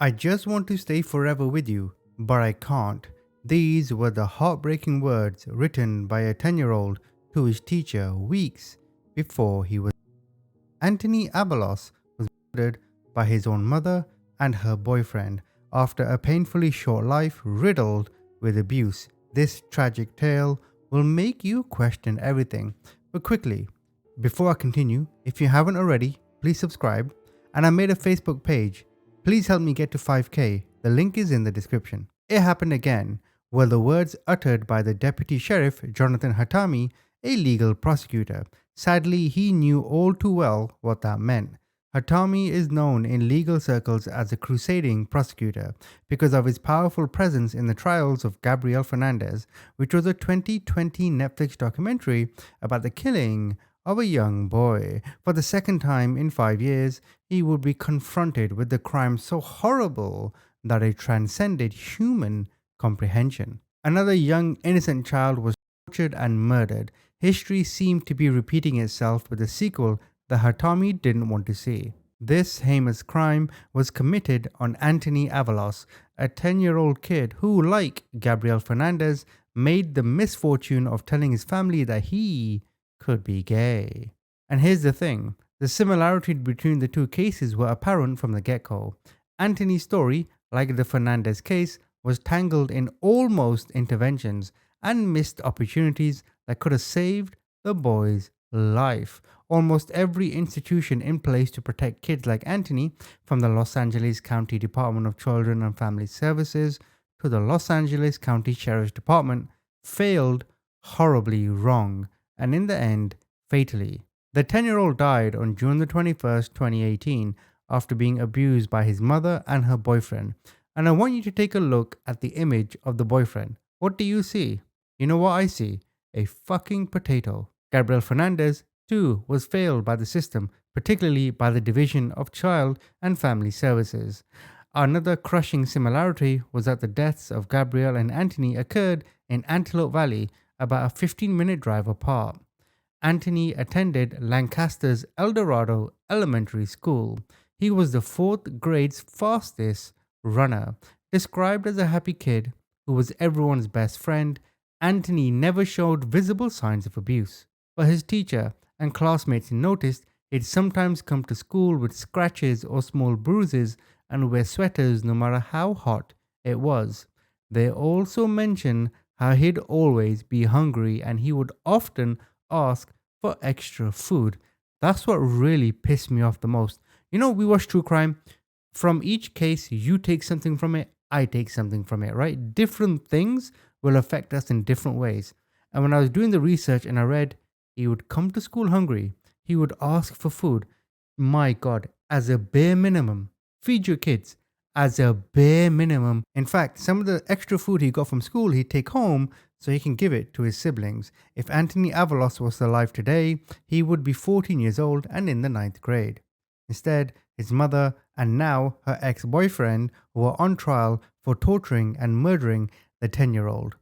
I just want to stay forever with you, but I can't. These were the heartbreaking words written by a 10-year-old to his teacher weeks before he was. Anthony Avalos was murdered by his own mother and her boyfriend after a painfully short life riddled with abuse. This tragic tale will make you question everything. But quickly, before I continue, if you haven't already, please subscribe. And I made a Facebook page. Please help me get to 5k. The link is in the description. It happened again, were the words uttered by the deputy sheriff Jonathan Hatami, a legal prosecutor. Sadly, he knew all too well what that meant. Hatami is known in legal circles as a crusading prosecutor because of his powerful presence in the trials of Gabriel Fernandez, which was a 2020 Netflix documentary about the killing of a young boy. For the second time in 5 years, he would be confronted with the crime so horrible that it transcended human comprehension. Another young innocent child was tortured and murdered. History seemed to be repeating itself with a sequel that Hatami didn't want to see. This heinous crime was committed on Anthony Avalos, a 10-year-old kid who, like Gabriel Fernandez, made the misfortune of telling his family that he could be gay. And here's the thing, the similarity between the two cases were apparent from the get-go. Anthony's story, like the Fernandez case, was tangled in almost interventions and missed opportunities that could have saved the boy's life. Almost every institution in place to protect kids like Anthony, from the Los Angeles County Department of Children and Family Services to the Los Angeles County Sheriff's Department, failed horribly wrong, and in the end, fatally. The 10-year-old died on June the 21st, 2018, after being abused by his mother and her boyfriend. And I want you to take a look at the image of the boyfriend. What do you see? You know what I see? A fucking potato. Gabriel Fernandez, too, was failed by the system, particularly by the Division of Child and Family Services. Another crushing similarity was that the deaths of Gabriel and Anthony occurred in Antelope Valley, about a 15-minute drive apart. Anthony attended Lancaster's El Dorado Elementary School. He was the 4th grade's fastest runner. Described as a happy kid who was everyone's best friend, Anthony never showed visible signs of abuse. But his teacher and classmates noticed he'd sometimes come to school with scratches or small bruises and wear sweaters no matter how hot it was. They also mentioned how he'd always be hungry and he would often ask for extra food. That's what really pissed me off the most. You know, we watch true crime. From each case, you take something from it, I take something from it, right? Different things will affect us in different ways. And when I was doing the research and I read, he would come to school hungry, he would ask for food. My God, as a bare minimum, feed your kids. As a bare minimum. In fact, some of the extra food he got from school he'd take home so he can give it to his siblings. If Anthony Avalos was alive today, he would be 14 years old and in the 9th grade. Instead, his mother and now her ex-boyfriend were on trial for torturing and murdering the 10-year-old.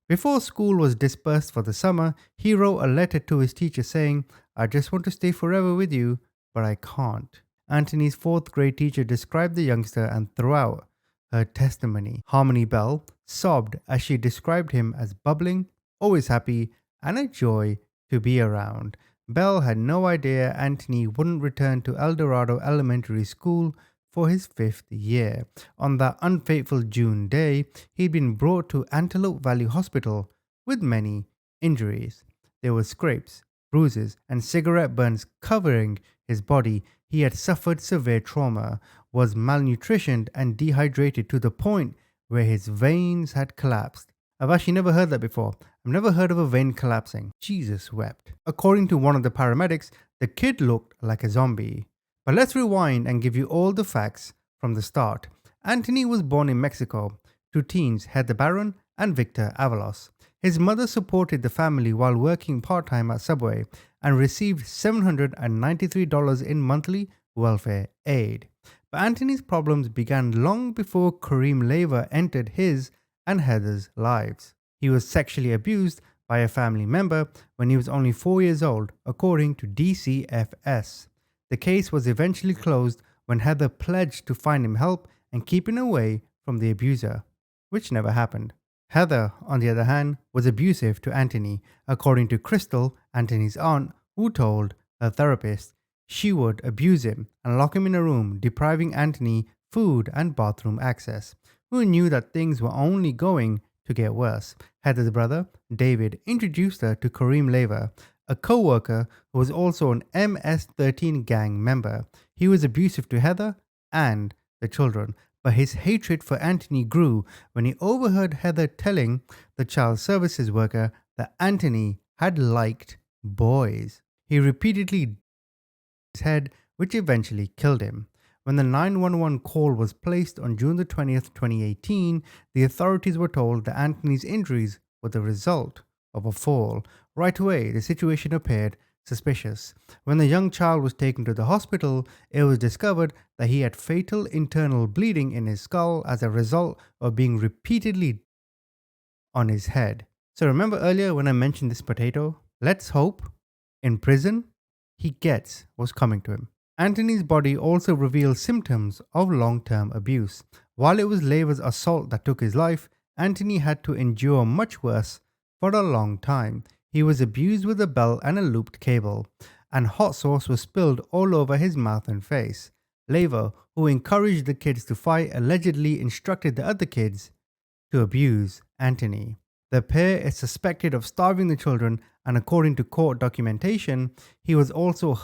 Before school was dispersed for the summer, he wrote a letter to his teacher saying, "I just want to stay forever with you, but I can't." Anthony's 4th grade teacher described the youngster, and throughout her testimony, Harmony Bell sobbed as she described him as bubbling, always happy, and a joy to be around. Bell had no idea Anthony wouldn't return to El Dorado Elementary School for his 5th year. On that unfateful June day, he'd been brought to Antelope Valley Hospital with many injuries. There were scrapes, bruises, and cigarette burns covering his body. He had suffered severe trauma, was malnutritioned and dehydrated to the point where his veins had collapsed. I've actually never heard that before. I've never heard of a vein collapsing. Jesus wept. According to one of the paramedics, the kid looked like a zombie. But let's rewind and give you all the facts from the start. Anthony was born in Mexico to teens Heather Barron and Victor Avalos. His mother supported the family while working part-time at Subway and received $793 in monthly welfare aid. But Anthony's problems began long before Kareem Leva entered his and Heather's lives. He was sexually abused by a family member when he was only 4 years old, according to DCFS. The case was eventually closed when Heather pledged to find him help and keeping away from the abuser, which never happened. Heather, on the other hand, was abusive to Anthony, according to Crystal, Anthony's aunt, who told her therapist she would abuse him and lock him in a room, depriving Anthony food and bathroom access. Who knew that things were only going to get worse? Heather's brother, David, introduced her to Kareem Laver, a co-worker who was also an MS-13 gang member. He was abusive to Heather and the children, but his hatred for Anthony grew when he overheard Heather telling the child services worker that Anthony had liked boys. He repeatedly his head, which eventually killed him. When the 911 call was placed on June the 20th, 2018, the authorities were told that Anthony's injuries were the result of a fall. Right away, the situation appeared suspicious. When the young child was taken to the hospital, it was discovered that he had fatal internal bleeding in his skull as a result of being repeatedly on his head. So remember earlier when I mentioned this potato? Let's hope in prison he gets what's coming to him. Anthony's body also revealed symptoms of long-term abuse. While it was Laver's assault that took his life, Anthony had to endure much worse for a long time. He was abused with a belt and a looped cable, and hot sauce was spilled all over his mouth and face. Laver, who encouraged the kids to fight, allegedly instructed the other kids to abuse Anthony. The pair is suspected of starving the children, and according to court documentation, he was also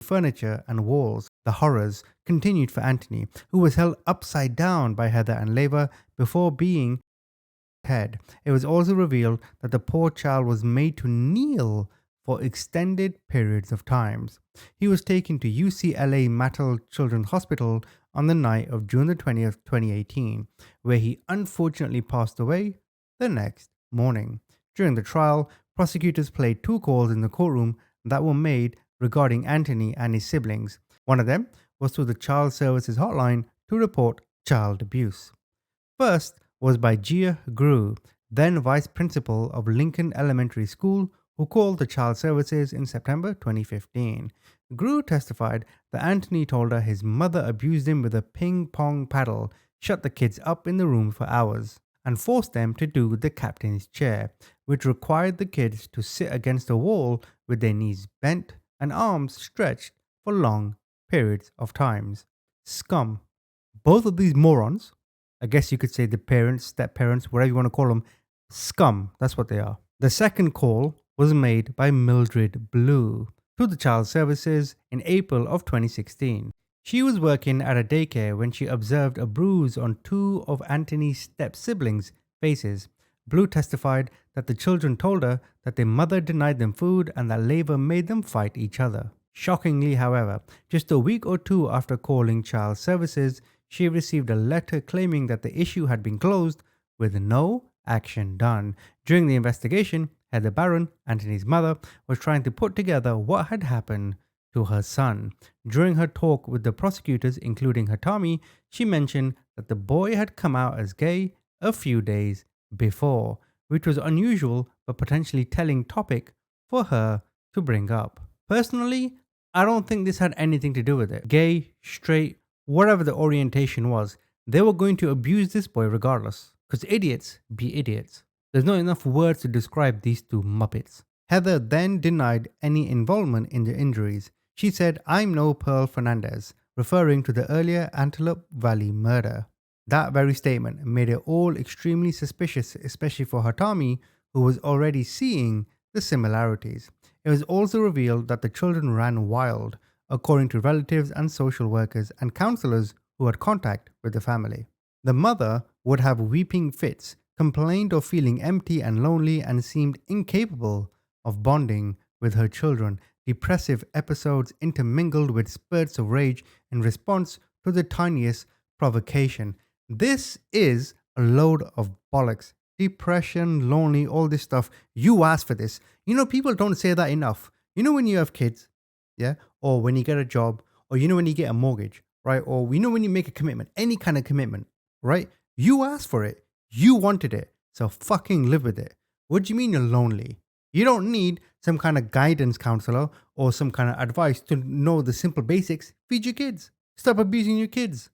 furniture and walls. The horrors continued for Anthony, who was held upside down by Heather and Laver before being head. It was also revealed that the poor child was made to kneel for extended periods of times. He was taken to UCLA Mattel Children's Hospital on the night of June the 20th, 2018, where he unfortunately passed away the next morning. During the trial, prosecutors played two calls in the courtroom that were made regarding Anthony and his siblings. One of them was through the Child Services Hotline to report child abuse. First was by Gia Grew, then vice principal of Lincoln Elementary School, who called the Child Services in September 2015. Grew testified that Anthony told her his mother abused him with a ping pong paddle, shut the kids up in the room for hours, and forced them to do the captain's chair, which required the kids to sit against a wall with their knees bent and arms stretched for long periods of times. Scum. Both of these morons, I guess you could say the parents, step-parents, whatever you want to call them, scum. That's what they are. The second call was made by Mildred Blue to the Child Services in April of 2016. She was working at a daycare when she observed a bruise on two of Anthony's step-siblings' faces. Blue testified that the children told her that their mother denied them food and that Laver made them fight each other. Shockingly, however, just a week or two after calling Child Services, she received a letter claiming that the issue had been closed with no action done. During the investigation, Heather Barron, Anthony's mother, was trying to put together what had happened to her son. During her talk with the prosecutors, including Hatami, she mentioned that the boy had come out as gay a few days before, which was unusual but potentially telling topic for her to bring up. Personally, I don't think this had anything to do with it. Gay, straight, whatever the orientation was, they were going to abuse this boy regardless. Because idiots be idiots. There's not enough words to describe these two muppets. Heather then denied any involvement in the injuries. She said, "I'm no Pearl Fernandez," referring to the earlier Antelope Valley murder. That very statement made it all extremely suspicious, especially for Hatami, who was already seeing the similarities. It was also revealed that the children ran wild, according to relatives and social workers and counselors who had contact with the family. The mother would have weeping fits, complained of feeling empty and lonely, and seemed incapable of bonding with her children. Depressive episodes intermingled with spurts of rage in response to the tiniest provocation. This is a load of bollocks. Depression, lonely, all this stuff. You asked for this. You know, people don't say that enough. You know, when you have kids, yeah, or when you get a job, or you know, when you get a mortgage, right? Or you know, when you make a commitment, any kind of commitment, right? You asked for it. You wanted it. So fucking live with it. What do you mean you're lonely? You don't need some kind of guidance counselor or some kind of advice to know the simple basics. Feed your kids. Stop abusing your kids.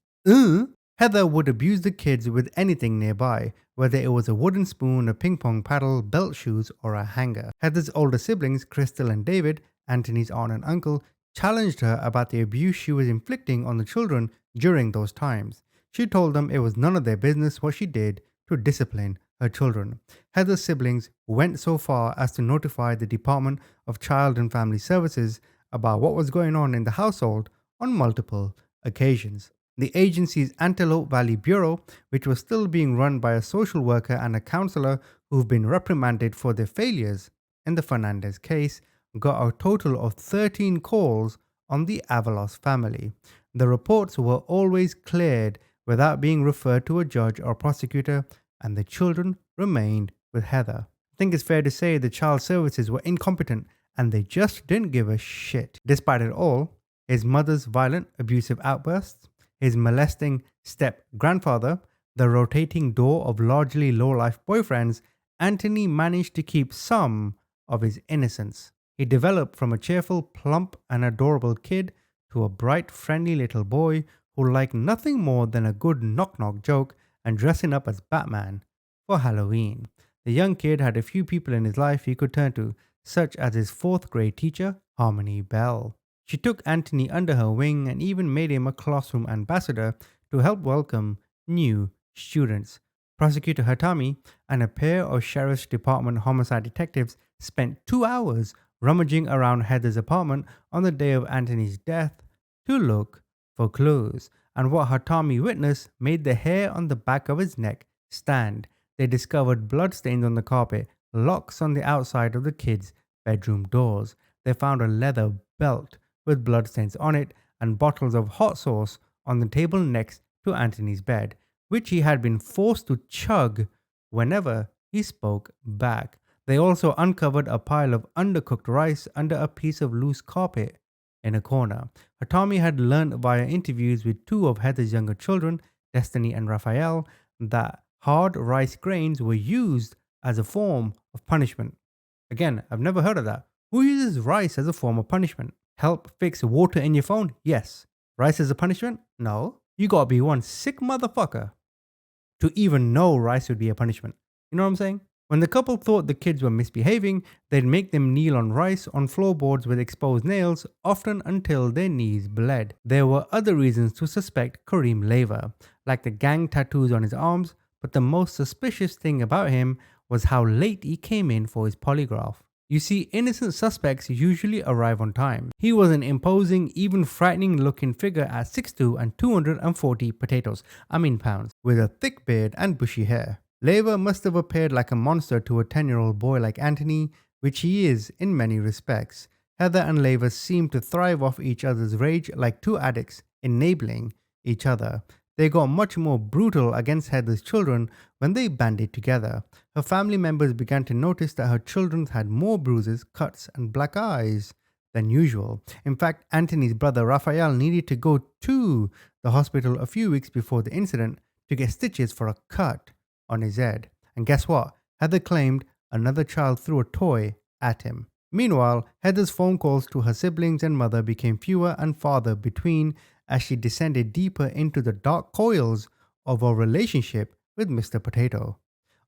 Heather would abuse the kids with anything nearby, whether it was a wooden spoon, a ping pong paddle, belt shoes, or a hanger. Heather's older siblings, Crystal and David, Anthony's aunt and uncle, challenged her about the abuse she was inflicting on the children during those times. She told them it was none of their business what she did to discipline her children. Heather's siblings went so far as to notify the Department of Child and Family Services about what was going on in the household on multiple occasions. The agency's Antelope Valley Bureau, which was still being run by a social worker and a counselor who've been reprimanded for their failures in the Fernandez case, got a total of 13 calls on the Avalos family. The reports were always cleared without being referred to a judge or prosecutor, and the children remained with Heather. I think it's fair to say the child services were incompetent and they just didn't give a shit. Despite it all, his mother's violent, abusive outbursts, his molesting step-grandfather, the rotating door of largely low-life boyfriends, Anthony managed to keep some of his innocence. He developed from a cheerful, plump, and adorable kid to a bright, friendly little boy who liked nothing more than a good knock-knock joke and dressing up as Batman for Halloween. The young kid had a few people in his life he could turn to, such as his 4th grade teacher, Harmony Bell. She took Anthony under her wing and even made him a classroom ambassador to help welcome new students. Prosecutor Hatami and a pair of Sheriff's Department homicide detectives spent 2 hours rummaging around Heather's apartment on the day of Anthony's death to look for clues, and what Hatami witnessed made the hair on the back of his neck stand. They discovered bloodstains on the carpet, locks on the outside of the kids' bedroom doors. They found a leather belt with bloodstains on it and bottles of hot sauce on the table next to Anthony's bed, which he had been forced to chug whenever he spoke back. They also uncovered a pile of undercooked rice under a piece of loose carpet in a corner. Hatami had learned via interviews with 2 of Heather's younger children, Destiny and Raphael, that hard rice grains were used as a form of punishment. Again, I've never heard of that. Who uses rice as a form of punishment? Help fix water in your phone? Yes. Rice as a punishment? No. You gotta be one sick motherfucker to even know rice would be a punishment. You know what I'm saying? When the couple thought the kids were misbehaving, they'd make them kneel on rice on floorboards with exposed nails, often until their knees bled. There were other reasons to suspect Kareem Laver, like the gang tattoos on his arms, but the most suspicious thing about him was how late he came in for his polygraph. You see, innocent suspects usually arrive on time. He was an imposing, even frightening looking figure at 6'2" and 240 pounds, with a thick beard and bushy hair. Laver must have appeared like a monster to a 10-year-old boy like Anthony, which he is in many respects. Heather and Laver seemed to thrive off each other's rage like 2 addicts, enabling each other. They got much more brutal against Heather's children when they banded together. Her family members began to notice that her children had more bruises, cuts, and black eyes than usual. In fact, Anthony's brother Raphael needed to go to the hospital a few weeks before the incident to get stitches for a cut on his head. And guess what? Heather claimed another child threw a toy at him. Meanwhile, Heather's phone calls to her siblings and mother became fewer and farther between as she descended deeper into the dark coils of her relationship with Mr. Potato.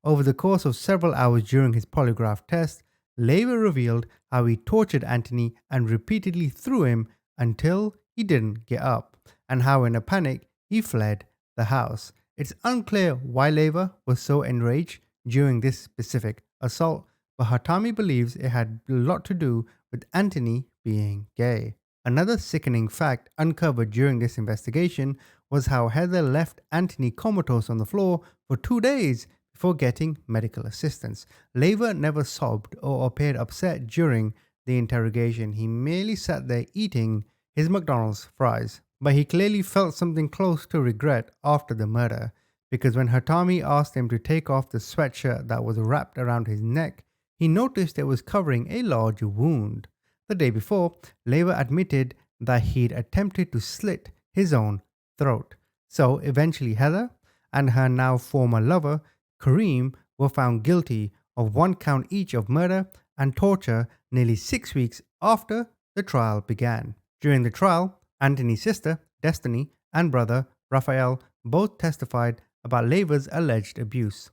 Over the course of several hours during his polygraph test, Laver revealed how he tortured Anthony and repeatedly threw him until he didn't get up, and how in a panic he fled the house. It's unclear why Laver was so enraged during this specific assault, but Hatami believes it had a lot to do with Anthony being gay. Another sickening fact uncovered during this investigation was how Heather left Anthony comatose on the floor for 2 days before getting medical assistance. Laver never sobbed or appeared upset during the interrogation. He merely sat there eating his McDonald's fries. But he clearly felt something close to regret after the murder, because when Hatami asked him to take off the sweatshirt that was wrapped around his neck, he noticed it was covering a large wound. The day before, Laver admitted that he'd attempted to slit his own throat. So eventually Heather and her now former lover, Kareem, were found guilty of 1 count each of murder and torture nearly 6 weeks after the trial began. During the trial, Anthony's sister, Destiny, and brother, Raphael, both testified about Leva's alleged abuse.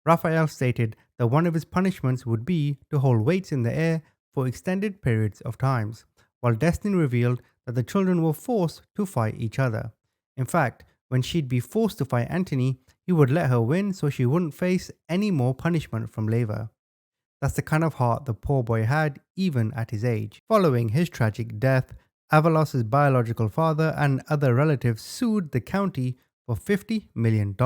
Raphael stated that one of his punishments would be to hold weights in the air for extended periods of times, while Destiny revealed that the children were forced to fight each other. In fact, when she'd be forced to fight Anthony, he would let her win so she wouldn't face any more punishment from Leva. That's the kind of heart the poor boy had, even at his age. Following his tragic death, Avalos' biological father and other relatives sued the county for $50 million,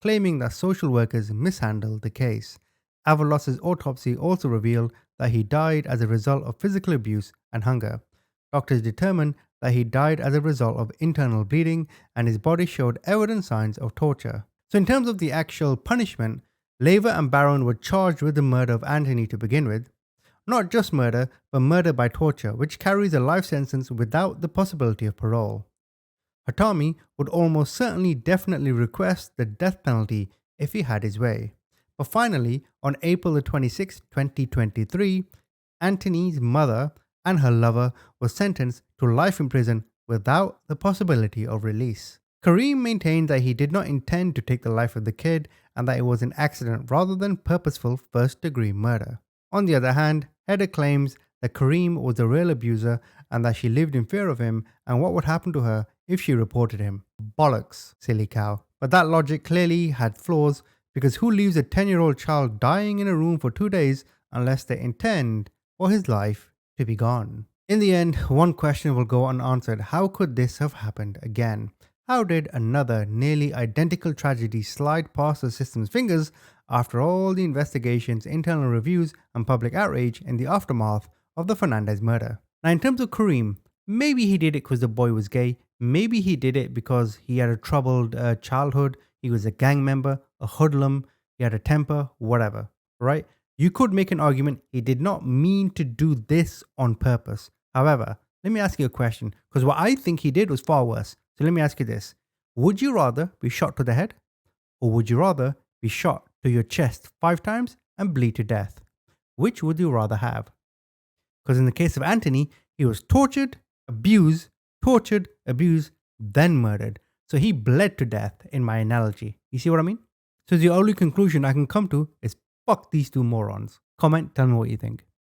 claiming that social workers mishandled the case. Avalos' autopsy also revealed that he died as a result of physical abuse and hunger. Doctors determined that he died as a result of internal bleeding and his body showed evident signs of torture. So in terms of the actual punishment, Leva and Baron were charged with the murder of Anthony to begin with. Not just murder, but murder by torture, which carries a life sentence without the possibility of parole. Hatami would almost certainly definitely request the death penalty if he had his way. But finally, on April 26, 2023, Anthony's mother and her lover were sentenced to life in prison without the possibility of release. Kareem maintained that he did not intend to take the life of the kid and that it was an accident rather than purposeful first-degree murder. On the other hand, Hedda claims that Kareem was the real abuser and that she lived in fear of him and what would happen to her if she reported him. Bollocks, silly cow. But that logic clearly had flaws because who leaves a 10-year-old child dying in a room for 2 days unless they intend for his life to be gone? In the end, one question will go unanswered. How could this have happened again? How did another nearly identical tragedy slide past the system's fingers after all the investigations, internal reviews, and public outrage in the aftermath of the Fernandez murder? Now, in terms of Kareem, maybe he did it because the boy was gay. Maybe he did it because he had a troubled childhood. He was a gang member, a hoodlum. He had a temper, whatever, right? You could make an argument he did not mean to do this on purpose. However, let me ask you a question, because what I think he did was far worse. So let me ask you this. Would you rather be shot to the head? Or would you rather be shot to your chest 5 times and bleed to death? Which would you rather have? Because in the case of Anthony, he was tortured, abused, then murdered. So he bled to death in my analogy. You see what I mean? So the only conclusion I can come to is fuck these two morons. Comment, tell me what you think.